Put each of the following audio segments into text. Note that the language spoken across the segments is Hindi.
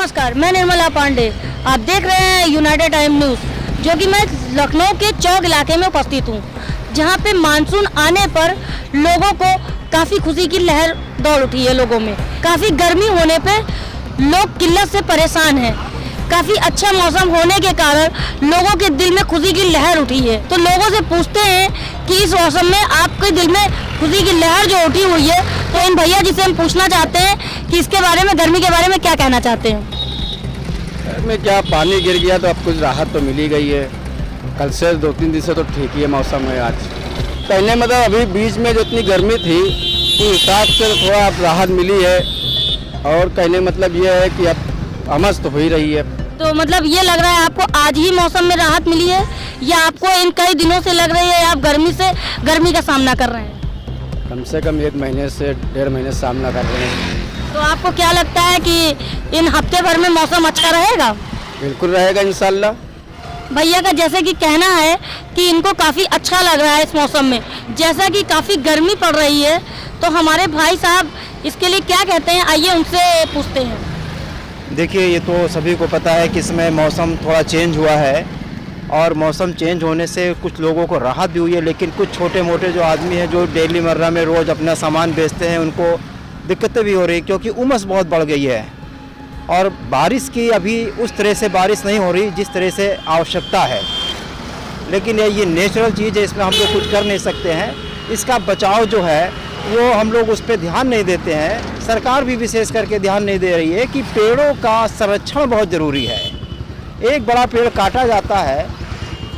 नमस्कार, मैं निर्मला पांडे। आप देख रहे हैं यूनाइटेड टाइम न्यूज़, जो कि मैं लखनऊ के चौक इलाके में उपस्थित हूँ, जहाँ पे मानसून आने पर लोगों को काफ़ी खुशी की लहर दौड़ उठी है। लोगों में काफ़ी गर्मी होने पे लोग किल्लत से परेशान हैं। काफ़ी अच्छा मौसम होने के कारण लोगों के दिल में खुशी की लहर उठी है। तो लोगों से पूछते हैं कि इस मौसम में आपके दिल में खुशी की लहर जो उठी हुई है, तो इन भैया जी से हम पूछना चाहते हैं कि इसके बारे में, गर्मी के बारे में क्या कहना चाहते हैं। में क्या पानी गिर गया तो अब कुछ राहत तो मिली गई है। कल से 2-3 दिन से तो ठीक ही है मौसम है आज। पहले मतलब अभी बीच में जो इतनी गर्मी थी उस हिसाब से थोड़ा अब राहत मिली है। और कहने मतलब ये है कि अब हमस तो हो ही रही है। तो मतलब ये लग रहा है आपको आज ही मौसम में राहत मिली है, या आपको इन कई दिनों से लग रही है आप गर्मी का सामना कर रहे हैं? कम से कम 1 महीने से 1.5 महीने सामना कर रहे हैं। तो आपको क्या लगता है कि इन हफ्ते भर में मौसम अच्छा रहेगा? बिल्कुल रहेगा इंशाल्लाह। भैया का जैसे कि कहना है कि इनको काफ़ी अच्छा लग रहा है इस मौसम में, जैसा कि काफ़ी गर्मी पड़ रही है। तो हमारे भाई साहब इसके लिए क्या कहते हैं, आइए उनसे पूछते हैं। देखिए, ये तो सभी को पता है कि इसमें मौसम थोड़ा चेंज हुआ है और मौसम चेंज होने से कुछ लोगों को राहत भी हुई है, लेकिन कुछ छोटे मोटे जो आदमी हैं जो डेली मर्रा में रोज़ अपना सामान बेचते हैं, उनको दिक्कतें भी हो रही क्योंकि उमस बहुत बढ़ गई है। और बारिश की अभी उस तरह से बारिश नहीं हो रही जिस तरह से आवश्यकता है, लेकिन ये नेचुरल चीज़ है, इसमें हम लोग कुछ कर नहीं सकते हैं। इसका बचाव जो है वो हम लोग उस पर ध्यान नहीं देते हैं। सरकार भी विशेष करके ध्यान नहीं दे रही है कि पेड़ों का संरक्षण बहुत ज़रूरी है। एक बड़ा पेड़ काटा जाता है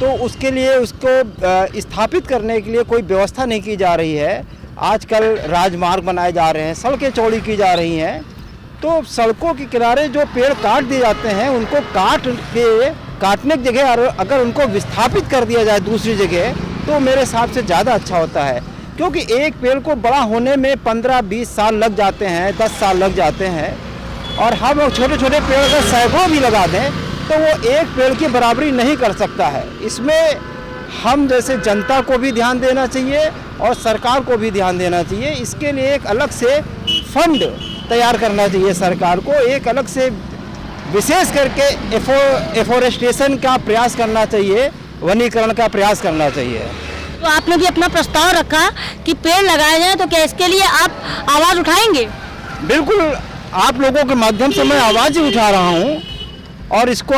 तो उसके लिए उसको स्थापित करने के लिए कोई व्यवस्था नहीं की जा रही है। आजकल राजमार्ग बनाए जा रहे हैं, सड़कें चौड़ी की जा रही हैं, तो सड़कों के किनारे जो पेड़ काट दिए जाते हैं उनको काटने की जगह अगर उनको विस्थापित कर दिया जाए दूसरी जगह, तो मेरे हिसाब से ज़्यादा अच्छा होता है। क्योंकि एक पेड़ को बड़ा होने में 15-20 साल लग जाते हैं, 10 साल लग जाते हैं, और हम छोटे छोटे पेड़ अगर सैकड़ों भी लगा दें तो वो एक पेड़ की बराबरी नहीं कर सकता है। इसमें हम जैसे जनता को भी ध्यान देना चाहिए और सरकार को भी ध्यान देना चाहिए। इसके लिए एक अलग से फंड तैयार करना चाहिए सरकार को, एक अलग से विशेष करके एफोरेस्टेशन का प्रयास करना चाहिए, वनीकरण का प्रयास करना चाहिए। तो आपने भी अपना प्रस्ताव रखा कि पेड़ लगाए जाएं, तो क्या इसके लिए आप आवाज़ उठाएंगे? बिल्कुल, आप लोगों के माध्यम से मैं आवाज़ ही उठा रहा हूं, और इसको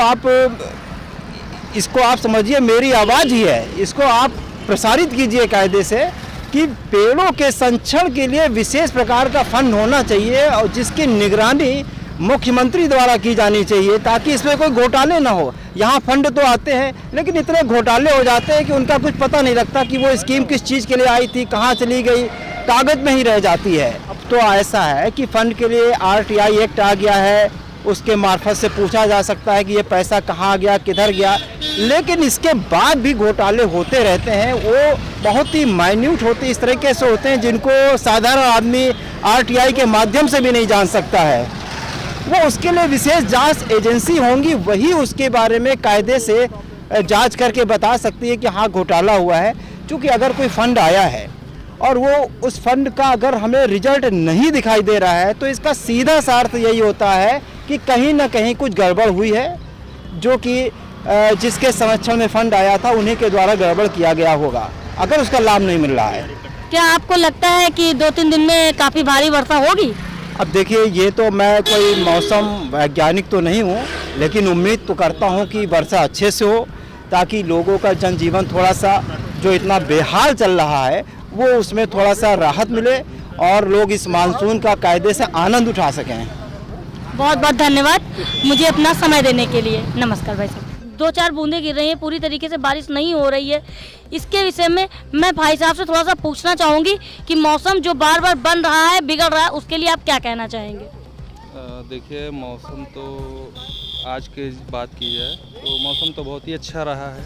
आप समझिए मेरी आवाज़ ही है। इसको आप प्रसारित कीजिए कायदे से कि पेड़ों के संरक्षण के लिए विशेष प्रकार का फंड होना चाहिए और जिसकी निगरानी मुख्यमंत्री द्वारा की जानी चाहिए, ताकि इसमें कोई घोटाले ना हो। यहाँ फंड तो आते हैं लेकिन इतने घोटाले हो जाते हैं कि उनका कुछ पता नहीं लगता कि वो स्कीम किस चीज़ के लिए आई थी, कहाँ चली गई, कागज़ में ही रह जाती है। अब तो ऐसा है कि फ़ंड के लिए RTI एक्ट आ गया है, उसके मार्फत से पूछा जा सकता है कि ये पैसा कहाँ गया, किधर गया, लेकिन इसके बाद भी घोटाले होते रहते हैं। वो बहुत ही माइन्यूट होते, इस तरीके से होते हैं जिनको साधारण आदमी RTI के माध्यम से भी नहीं जान सकता है। वो उसके लिए विशेष जांच एजेंसी होंगी, वही उसके बारे में कायदे से जांच करके बता सकती है कि हाँ घोटाला हुआ है। क्योंकि अगर कोई फंड आया है और वो उस फंड का अगर हमें रिजल्ट नहीं दिखाई दे रहा है, तो इसका सीधा सा अर्थ यही होता है कि कहीं ना कहीं कुछ गड़बड़ हुई है, जो कि जिसके संरक्षण में फंड आया था उन्हीं के द्वारा गड़बड़ किया गया होगा, अगर उसका लाभ नहीं मिल रहा है। क्या आपको लगता है कि 2-3 दिन में काफ़ी भारी वर्षा होगी? अब देखिए, ये तो मैं कोई मौसम वैज्ञानिक तो नहीं हूँ, लेकिन उम्मीद तो करता हूँ कि वर्षा अच्छे से हो, ताकि लोगों का जनजीवन थोड़ा सा जो इतना बेहाल चल रहा है वो उसमें थोड़ा सा राहत मिले और लोग इस मानसून का कायदे से आनंद उठा सकें। बहुत बहुत धन्यवाद मुझे अपना समय देने के लिए। नमस्कार भाई साहब। 2-4 बूंदें गिर रही हैं, पूरी तरीके से बारिश नहीं हो रही है। इसके विषय में मैं भाई साहब से थोड़ा सा पूछना चाहूँगी कि मौसम जो बार बार बन रहा है, बिगड़ रहा है, उसके लिए आप क्या कहना चाहेंगे? देखिए, मौसम तो आज की बात की जाए तो मौसम तो बहुत ही अच्छा रहा है।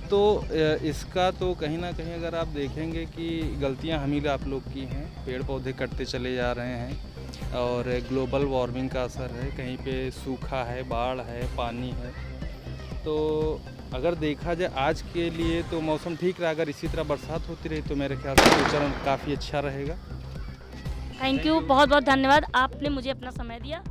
तो इसका तो कहीं ना कहीं अगर आप देखेंगे कि गलतियां हम ही आप लोग की हैं, पेड़ पौधे कटते चले जा रहे हैं और ग्लोबल वार्मिंग का असर है। कहीं पे सूखा है, बाढ़ है, पानी है। तो अगर देखा जाए आज के लिए तो मौसम ठीक रहा। अगर इसी तरह बरसात होती रही तो मेरे ख्याल से फ्यूचर में काफ़ी अच्छा रहेगा। थैंक यू, बहुत बहुत धन्यवाद, आपने मुझे अपना समय दिया।